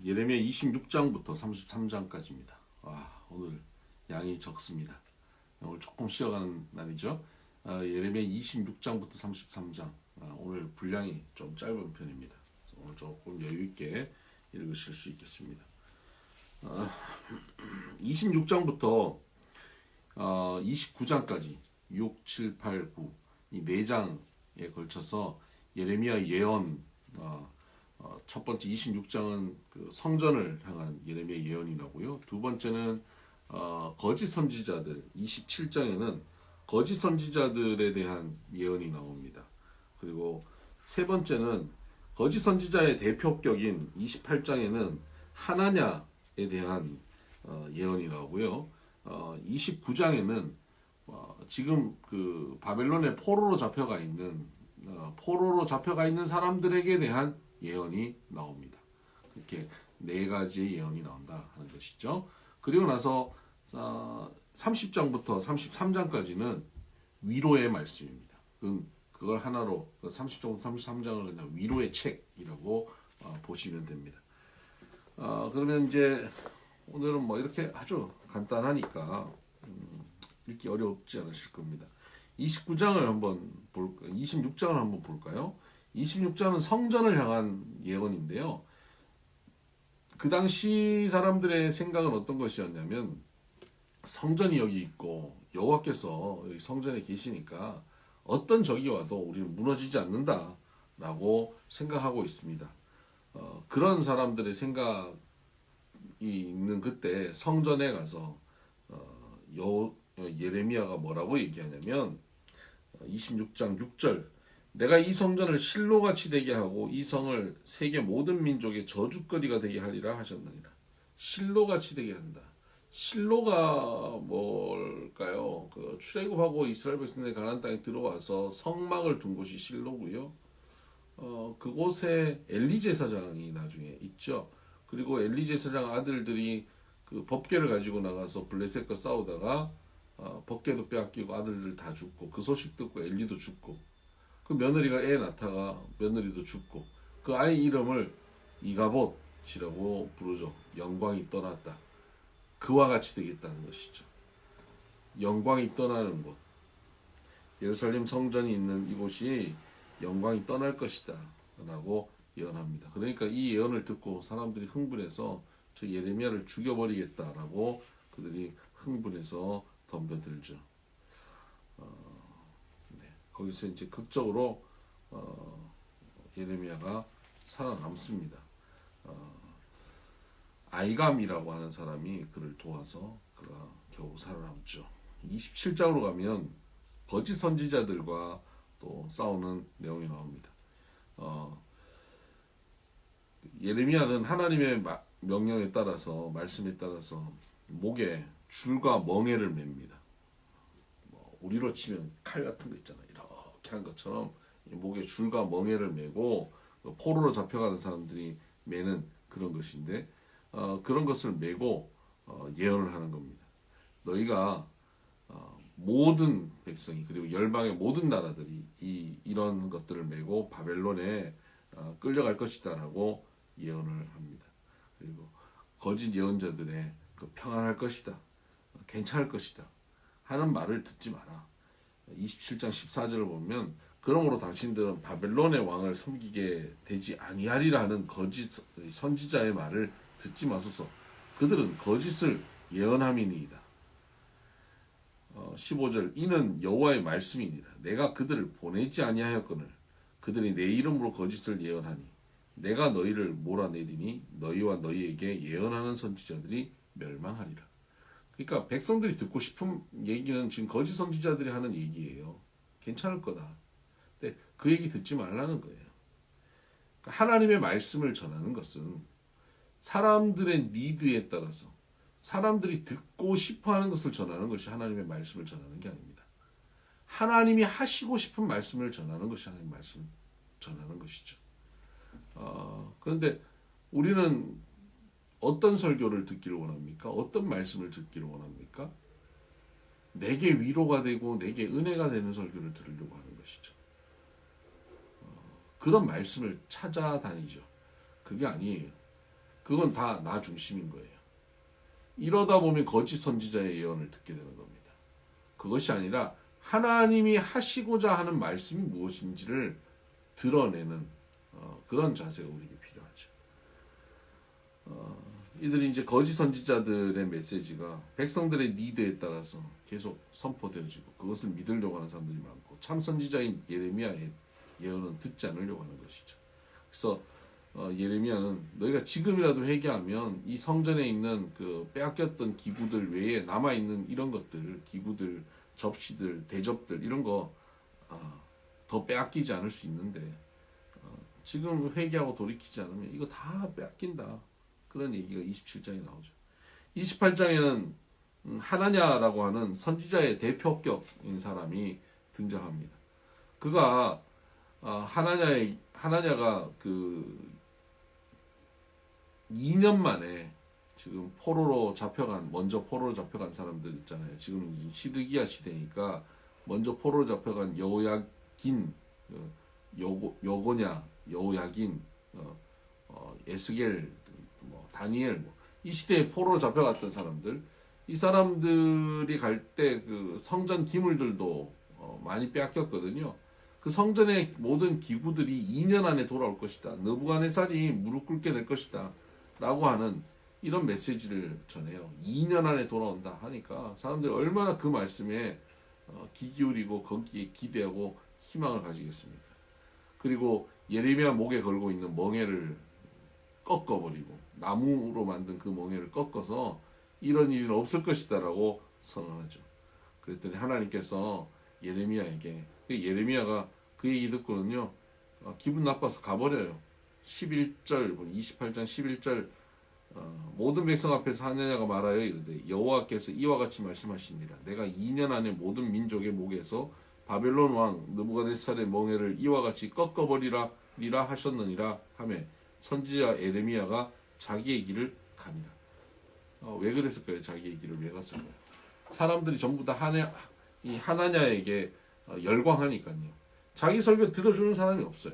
예레미야 26장부터 33장까지입니다. 오늘 양이 적습니다. 오늘 조금 쉬어가는 날이죠. 예레미야 26장부터 33장. 오늘 분량이 좀 짧은 편입니다. 오늘 조금 여유있게 읽으실 수 있겠습니다. 26장부터 29장까지 6, 7, 8, 9 이 4장에 걸쳐서 예레미야 예언, 첫 번째 26장은 그 성전을 향한 예레미야 예언이라고요. 두 번째는 거짓 선지자들, 27장에는 거짓 선지자들에 대한 예언이 나옵니다. 그리고 세 번째는 거짓 선지자의 대표격인 28장에는 하나냐에 대한 예언이 나오고요. 29장에는 지금 그 바벨론의 포로로 잡혀가 있는 사람들에게 대한 예언이 나옵니다. 이렇게 네 가지의 예언이 나온다 하는 것이죠. 그리고 나서 30장부터 33장까지는 위로의 말씀입니다. 그걸 하나로 30장부터 33장을 그냥 위로의 책이라고 보시면 됩니다. 그러면 이제 오늘은 뭐 이렇게 아주 간단하니까 읽기 어렵지 않으실 겁니다. 26장을 한번 볼까요? 26장은 성전을 향한 예언인데요. 그 당시 사람들의 생각은 어떤 것이었냐면 성전이 여기 있고 여호와께서 여기 성전에 계시니까 어떤 적이 와도 우리는 무너지지 않는다라고 생각하고 있습니다. 그런 사람들의 생각이 있는 그때 성전에 가서 예레미야가 뭐라고 얘기하냐면 26장 6절 내가 이 성전을 실로같이 되게 하고 이 성을 세계 모든 민족의 저주거리가 되게 하리라 하셨느니라. 실로같이 되게 한다. 실로가 뭘까요? 그 출애굽하고 이스라엘 백성들이 가나안 땅에 들어와서 성막을 둔 곳이 실로고요. 그곳에 엘리 제사장이 나중에 있죠. 그리고 엘리 제사장 아들들이 그 법궤를 가지고 나가서 블레셋과 싸우다가 법궤도 빼앗기고 아들들 다 죽고 그 소식 듣고 엘리도 죽고 그 며느리가 애 낳다가 며느리도 죽고 그 아이 이름을 이가봇이라고 부르죠. 영광이 떠났다. 그와 같이 되겠다는 것이죠. 영광이 떠나는 곳. 예루살렘 성전이 있는 이곳이 영광이 떠날 것이다 라고 예언합니다. 그러니까 이 예언을 듣고 사람들이 흥분해서 저 예레미야를 죽여버리겠다라고 그들이 흥분해서 덤벼들죠. 거기서 이제 극적으로 예레미야가 살아남습니다. 아이감이라고 하는 사람이 그를 도와서 그가 겨우 살아남죠. 27장으로 가면 거짓 선지자들과 또 싸우는 내용이 나옵니다. 예레미야는 하나님의 명령에 따라서 말씀에 따라서 목에 줄과 멍에를 맵니다. 우리로 치면 칼 같은 거 있잖아요. 이렇게 한 것처럼 목에 줄과 멍에를 메고 포로로 잡혀가는 사람들이 매는 그런 것인데 그런 것을 메고 예언을 하는 겁니다. 너희가 모든 백성이 그리고 열방의 모든 나라들이 이런 것들을 메고 바벨론에 끌려갈 것이다라고 예언을 합니다. 그리고 거짓 예언자들의 그 평안할 것이다, 괜찮을 것이다 하는 말을 듣지 마라. 27장 14절을 보면 그러므로 당신들은 바벨론의 왕을 섬기게 되지 아니하리라 하는 거짓 선지자의 말을 듣지 마소서. 그들은 거짓을 예언함이니이다. 15절 이는 여호와의 말씀이니라. 내가 그들을 보내지 아니하였거늘 그들이 내 이름으로 거짓을 예언하니 내가 너희를 몰아내리니 너희와 너희에게 예언하는 선지자들이 멸망하리라. 그러니까 백성들이 듣고 싶은 얘기는 지금 거짓 선지자들이 하는 얘기예요. 괜찮을 거다. 근데 그 얘기 듣지 말라는 거예요. 그러니까 하나님의 말씀을 전하는 것은 사람들의 니드에 따라서 사람들이 듣고 싶어하는 것을 전하는 것이 하나님의 말씀을 전하는 게 아닙니다. 하나님이 하시고 싶은 말씀을 전하는 것이 하나님의 말씀을 전하는 것이죠. 그런데 우리는 어떤 설교를 듣기를 원합니까? 어떤 말씀을 듣기를 원합니까? 내게 위로가 되고 내게 은혜가 되는 설교를 들으려고 하는 것이죠. 그런 말씀을 찾아다니죠. 그게 아니에요. 그건 다 나 중심인 거예요. 이러다 보면 거짓 선지자의 예언을 듣게 되는 겁니다. 그것이 아니라 하나님이 하시고자 하는 말씀이 무엇인지를 드러내는 그런 자세가 우리에게 필요하죠. 이들이 이제 거짓 선지자들의 메시지가 백성들의 니드에 따라서 계속 선포되어지고 그것을 믿으려고 하는 사람들이 많고 참 선지자인 예레미야의 예언은 듣지 않으려고 하는 것이죠. 그래서 예레미야는 너희가 지금이라도 회개하면 이 성전에 있는 그 빼앗겼던 기구들 외에 남아있는 이런 것들, 기구들, 접시들, 대접들 이런 거 더 빼앗기지 않을 수 있는데 지금 회개하고 돌이키지 않으면 이거 다 빼앗긴다. 그런 얘기가 27장에 나오죠. 28장에는 하나냐라고 하는 선지자의 대표격인 사람이 등장합니다. 그가 하나냐가 그 2년 만에 지금 먼저 포로로 잡혀간 사람들 있잖아요. 지금 시드기야 시대니까 먼저 포로로 잡혀간 여호야긴, 여호야긴, 에스겔, 다니엘, 이 시대에 포로로 잡혀갔던 사람들, 이 사람들이 갈 때 그 성전 기물들도 많이 빼앗겼거든요. 그 성전의 모든 기구들이 2년 안에 돌아올 것이다. 느부갓네살이 무릎 꿇게 될 것이다. 라고 하는 이런 메시지를 전해요. 2년 안에 돌아온다 하니까 사람들이 얼마나 그 말씀에 귀 기울이고 거기에 기대하고 희망을 가지겠습니까? 그리고 예레미야 목에 걸고 있는 멍에를 꺾어버리고 나무로 만든 그 멍에를 꺾어서 이런 일은 없을 것이다 라고 선언하죠. 그랬더니 하나님께서 예레미야에게, 예레미야가 그 얘기 듣고는요 기분 나빠서 가버려요. 11절 28장 11절 모든 백성 앞에서 하나냐가 말하여 이르되 여호와께서 이와 같이 말씀하시니라 내가 2년 안에 모든 민족의 목에서 바벨론 왕 느부갓네살의 멍에를 이와 같이 꺾어버리라 하셨느니라 하매 선지자 예레미야가 자기의 길을 가니라. 왜 그랬을까요? 자기의 길을 왜 갔을까요? 사람들이 전부 다 이 하나냐에게 열광하니까요. 자기 설교 들어주는 사람이 없어요.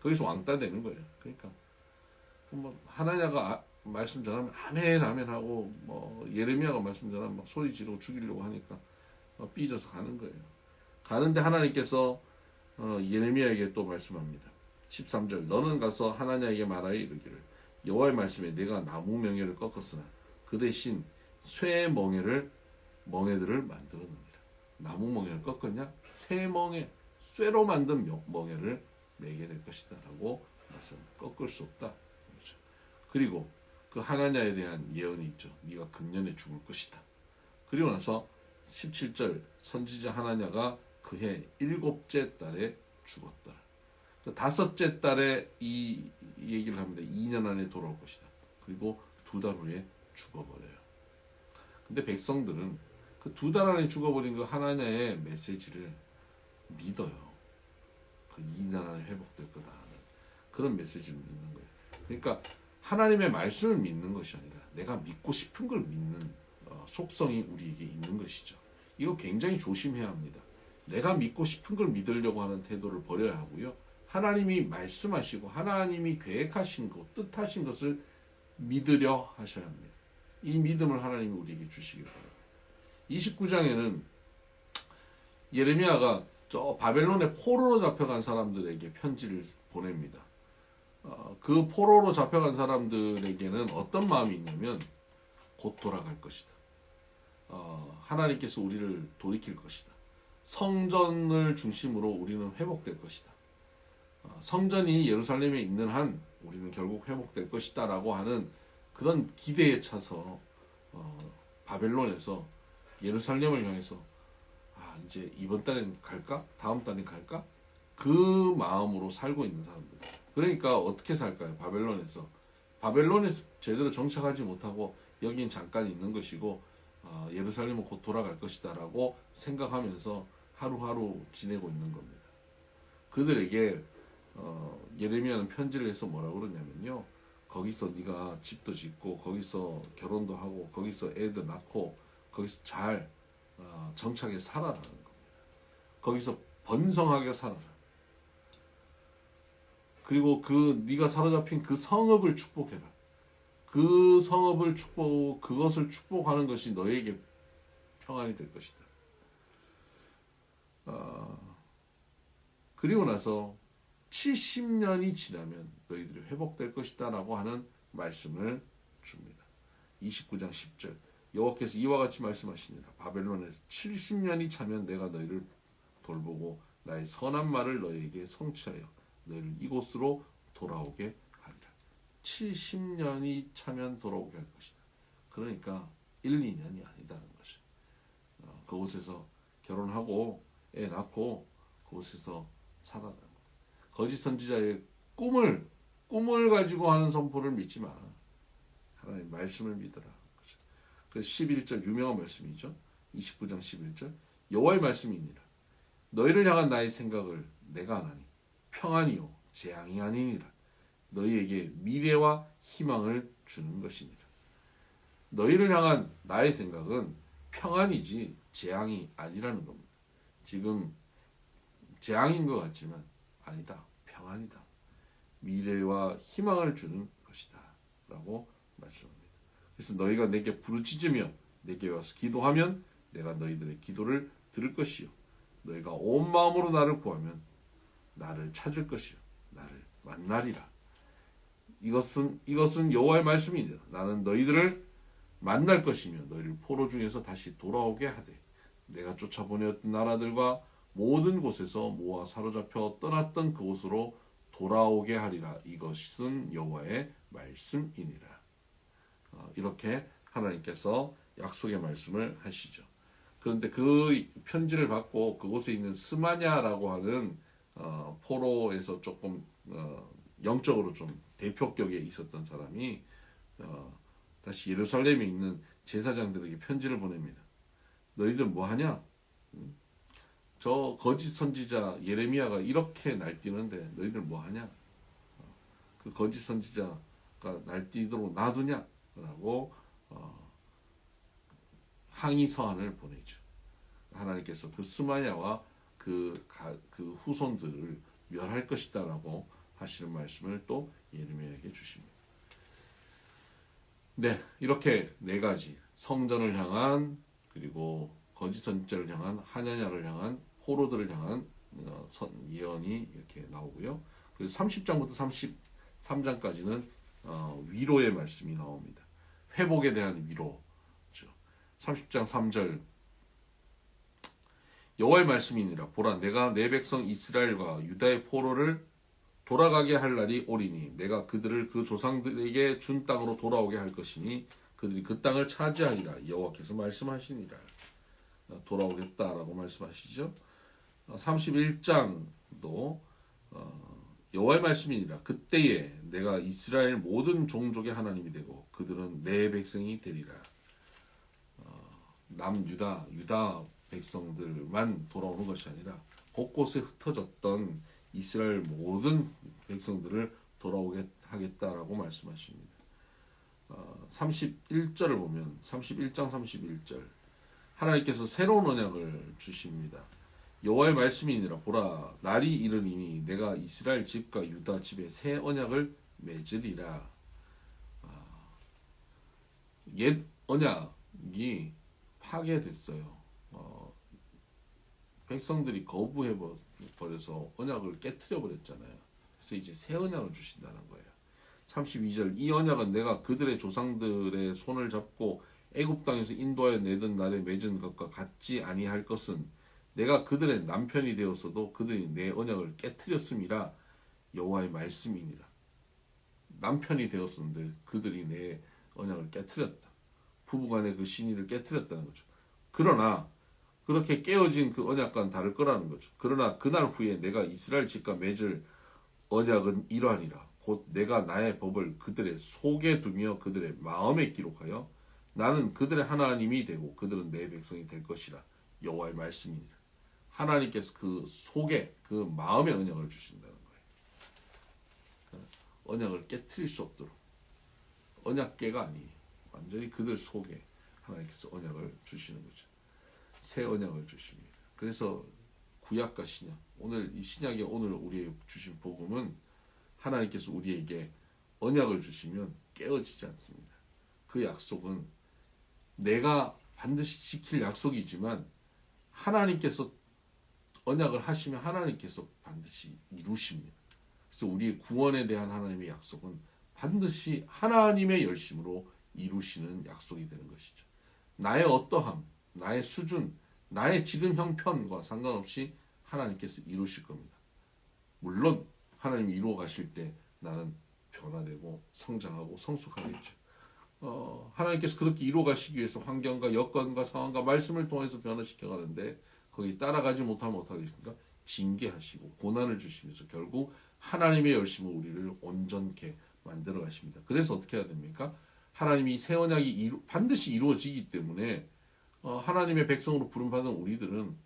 거기서 왕따 되는 거예요. 그러니까 뭐 하나냐가 말씀 전하면 아멘 아멘 하고 뭐 예레미야가 말씀 전하면 막 소리 지르고 죽이려고 하니까 삐져서 가는 거예요. 가는데 하나님께서 예레미야에게 또 말씀합니다. 13절 너는 가서 하나냐에게 말하여 이르기를 여호와의 말씀에 내가 나무 멍에를 꺾었으나 그 대신 쇠 멍에들을 만들었느니라. 나무 멍에를 꺾었냐? 쇠 멍에, 쇠로 만든 멍에를 매게 될 것이다 라고 말씀합니다. 꺾을 수 없다. 그렇죠. 그리고 그 하나냐에 대한 예언이 있죠. 네가 금년에 죽을 것이다. 그리고 나서 17절 선지자 하나냐가 그해 7째 달에 죽었더라. 그 5째 달에 이 얘기를 합니다. 2년 안에 돌아올 것이다. 그리고 2달 후에 죽어버려요. 근데 백성들은 그 2달 안에 죽어버린 그 하나냐의 메시지를 믿어요. 그 2년 안에 회복될 거다 하는 그런 메시지를 믿는 거예요. 그러니까 하나님의 말씀을 믿는 것이 아니라 내가 믿고 싶은 걸 믿는 속성이 우리에게 있는 것이죠. 이거 굉장히 조심해야 합니다. 내가 믿고 싶은 걸 믿으려고 하는 태도를 버려야 하고요. 하나님이 말씀하시고 하나님이 계획하신 것, 뜻하신 것을 믿으려 하셔야 합니다. 이 믿음을 하나님이 우리에게 주시길 바랍니다. 29장에는 예레미야가 저 바벨론의 포로로 잡혀간 사람들에게 편지를 보냅니다. 그 포로로 잡혀간 사람들에게는 어떤 마음이 있냐면 곧 돌아갈 것이다. 하나님께서 우리를 돌이킬 것이다. 성전을 중심으로 우리는 회복될 것이다. 성전이 예루살렘에 있는 한 우리는 결국 회복될 것이다 라고 하는 그런 기대에 차서 바벨론에서 예루살렘을 향해서 이제 이번 달엔 갈까? 다음 달엔 갈까? 그 마음으로 살고 있는 사람들. 그러니까 어떻게 살까요? 바벨론에서 제대로 정착하지 못하고 여긴 잠깐 있는 것이고 예루살렘은 곧 돌아갈 것이다 라고 생각하면서 하루하루 지내고 있는 겁니다. 그들에게 예레미야는 편지를 해서 뭐라고 그러냐면요. 거기서 네가 집도 짓고 거기서 결혼도 하고 거기서 애들 낳고 거기서 잘 정착해 살아라는 겁니다. 거기서 번성하게 살아라. 그리고 그 네가 사로잡힌 그 성읍을 축복해라. 그 성읍을 축복, 그것을 축복하는 것이 너에게 평안이 될 것이다. 그리고 나서 70년이 지나면 너희들이 회복될 것이다 라고 하는 말씀을 줍니다. 29장 10절 여호와께서 이와 같이 말씀하시니라. 바벨론에서 70년이 차면 내가 너희를 돌보고 나의 선한 말을 너희에게 성취하여 너희를 이곳으로 돌아오게 하리라. 70년이 차면 돌아오게 할 것이다. 그러니까 1, 2년이 아니다는 것이. 그곳에서 결혼하고 애 낳고 그곳에서 살아나는 거예요. 거짓 선지자의 꿈을 가지고 하는 선포를 믿지 마라. 하나님 말씀을 믿으라. 그 11절 유명한 말씀이죠. 29장 11절 여호와의 말씀이니라. 너희를 향한 나의 생각을 내가 아나니 평안이요 재앙이 아니니라. 너희에게 미래와 희망을 주는 것이니라. 너희를 향한 나의 생각은 평안이지 재앙이 아니라는 겁니다. 지금 재앙인 것 같지만 아니다. 평안이다. 미래와 희망을 주는 것이다. 라고 말씀합니다. 그래서 너희가 내게 부르짖으며 내게 와서 기도하면 내가 너희들의 기도를 들을 것이요. 너희가 온 마음으로 나를 구하면 나를 찾을 것이요. 나를 만나리라. 이것은 여호와의 말씀이니라. 나는 너희들을 만날 것이며 너희를 포로 중에서 다시 돌아오게 하되 내가 쫓아보내었던 나라들과 모든 곳에서 모아 사로잡혀 떠났던 그곳으로 돌아오게 하리라. 이것은 여호와의 말씀이니라. 이렇게 하나님께서 약속의 말씀을 하시죠. 그런데 그 편지를 받고 그곳에 있는 스마냐라고 하는 포로에서 조금 영적으로 좀 대표격에 있었던 사람이 다시 예루살렘에 있는 제사장들에게 편지를 보냅니다. 너희들 뭐하냐? 저 거짓 선지자 예레미야가 이렇게 날뛰는데 너희들 뭐하냐? 그 거짓 선지자가 날뛰도록 놔두냐? 라고 항의 서한을 보내죠. 하나님께서 그 스마야와 그 후손들을 멸할 것이다 라고 하시는 말씀을 또 예레미야에게 주십니다. 네, 이렇게 네 가지 성전을 향한 그리고 거짓 선지자를 향한 하냐냐를 향한 포로들을 향한 예언이 이렇게 나오고요. 그리고 30장부터 33장까지는 위로의 말씀이 나옵니다. 회복에 대한 위로죠. 30장 3절 여호와의 말씀이니라. 보라 내가 내 백성 이스라엘과 유다의 포로를 돌아가게 할 날이 오리니 내가 그들을 그 조상들에게 준 땅으로 돌아오게 할 것이니 그들이 그 땅을 차지하리라. 여호와께서 말씀하시니라. 돌아오겠다라고 말씀하시죠. 31장도 여호와의 말씀이니라. 그때에 내가 이스라엘 모든 종족의 하나님이 되고 그들은 내 백성이 되리라. 남유다 백성들만 돌아오는 것이 아니라 곳곳에 흩어졌던 이스라엘 모든 백성들을 돌아오게 하겠다라고 말씀하십니다. 31절을 보면 31장 31절 하나님께서 새로운 언약을 주십니다. 여호와의 말씀이니라. 보라 날이 이르리니 내가 이스라엘 집과 유다 집에 새 언약을 맺으리라. 옛 언약이 파괴됐어요. 백성들이 거부해버려서 언약을 깨트려 버렸잖아요. 그래서 이제 새 언약을 주신다는 거예요. 32절 이 언약은 내가 그들의 조상들의 손을 잡고 애굽 땅에서 인도하여 내던 날에 맺은 것과 같지 아니할 것은 내가 그들의 남편이 되었어도 그들이 내 언약을 깨트렸음이라. 여호와의 말씀이니라. 남편이 되었었는데 그들이 내 언약을 깨트렸다. 부부간의 그 신의를 깨트렸다는 거죠. 그러나 그렇게 깨어진 그 언약과는 다를 거라는 거죠. 그러나 그날 후에 내가 이스라엘 집과 맺을 언약은 이러하니라. 곧 내가 나의 법을 그들의 속에 두며 그들의 마음에 기록하여 나는 그들의 하나님이 되고 그들은 내 백성이 될 것이라. 여호와의 말씀이니라. 하나님께서 그 속에 그 마음의 언약을 주신다는 거예요. 언약을 깨트릴 수 없도록 언약궤가 아니에요. 완전히 그들 속에 하나님께서 언약을 주시는 거죠. 새 언약을 주십니다. 그래서 구약과 신약 오늘 이 신약의 오늘 우리에게 주신 복음은 하나님께서 우리에게 언약을 주시면 깨어지지 않습니다. 그 약속은 내가 반드시 지킬 약속이지만 하나님께서 언약을 하시면 하나님께서 반드시 이루십니다. 그래서 우리의 구원에 대한 하나님의 약속은 반드시 하나님의 열심으로 이루시는 약속이 되는 것이죠. 나의 어떠함, 나의 수준, 나의 지금 형편과 상관없이 하나님께서 이루실 겁니다. 물론 하나님이 이루어 가실 때 나는 변화되고 성장하고 성숙하겠죠. 하나님께서 그렇게 이루어 가시기 위해서 환경과 여건과 상황과 말씀을 통해서 변화시켜 가는데 거기 따라가지 못하면 어떡하겠습니까? 징계하시고 고난을 주시면서 결국 하나님의 열심을 우리를 온전케 만들어 가십니다. 그래서 어떻게 해야 됩니까? 하나님이 새 언약이 반드시 이루어지기 때문에 하나님의 백성으로 부름받은 우리들은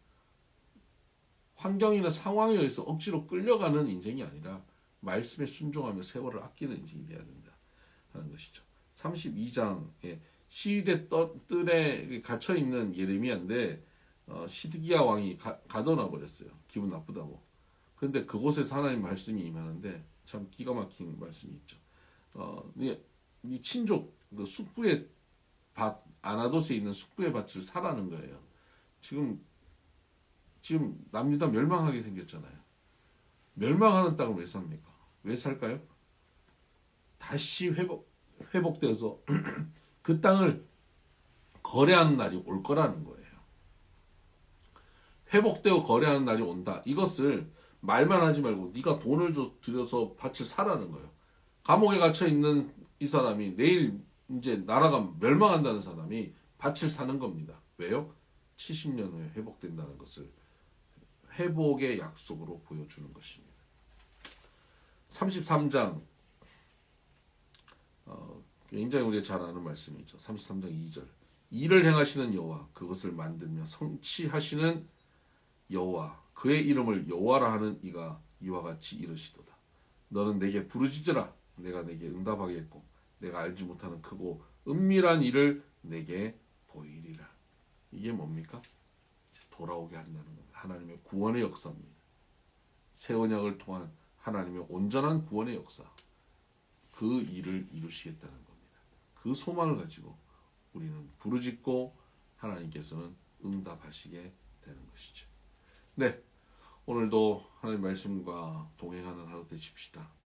환경이나 상황에 의해서 억지로 끌려가는 인생이 아니라 말씀에 순종하며 세월을 아끼는 인생이 되어야 된다 하는 것이죠. 32장에 시위대 뜰에 갇혀 있는 예레미야인데 시드기야 왕이 가둬놔 버렸어요. 기분 나쁘다고. 그런데 그곳에서 하나님 말씀이 임하는데 참 기가 막힌 말씀이 있죠. 이 친족 그 숙부의 밭 아나돗에 있는 숙부의 밭을 사라는 거예요. 지금 남유다 멸망하게 생겼잖아요. 멸망하는 땅을 왜 삽니까? 왜 살까요? 다시 회복되어서 그 땅을 거래하는 날이 올 거라는 거예요. 회복되어 거래하는 날이 온다. 이것을 말만 하지 말고 네가 돈을 들여서 밭을 사라는 거예요. 감옥에 갇혀 있는 이 사람이 내일 이제 나라가 멸망한다는 사람이 밭을 사는 겁니다. 왜요? 70년 후에 회복된다는 것을 회복의 약속으로 보여주는 것입니다. 33장 굉장히 우리가 잘 아는 말씀이죠. 33장 2절 이를 행하시는 여호와 그것을 만들며 성취하시는 여호와 그의 이름을 여호와라 하는 이가 이와 같이 이르시도다. 너는 내게 부르짖으라 내가 내게 응답하겠고 내가 알지 못하는 크고 은밀한 일을 내게 보이리라. 이게 뭡니까? 돌아오게 한다는 겁니다. 하나님의 구원의 역사입니다. 새 언약을 통한 하나님의 온전한 구원의 역사. 그 일을 이루시겠다는 겁니다. 그 소망을 가지고 우리는 부르짖고 하나님께서는 응답하시게 되는 것이죠. 네, 오늘도 하나님 말씀과 동행하는 하루 되십시다.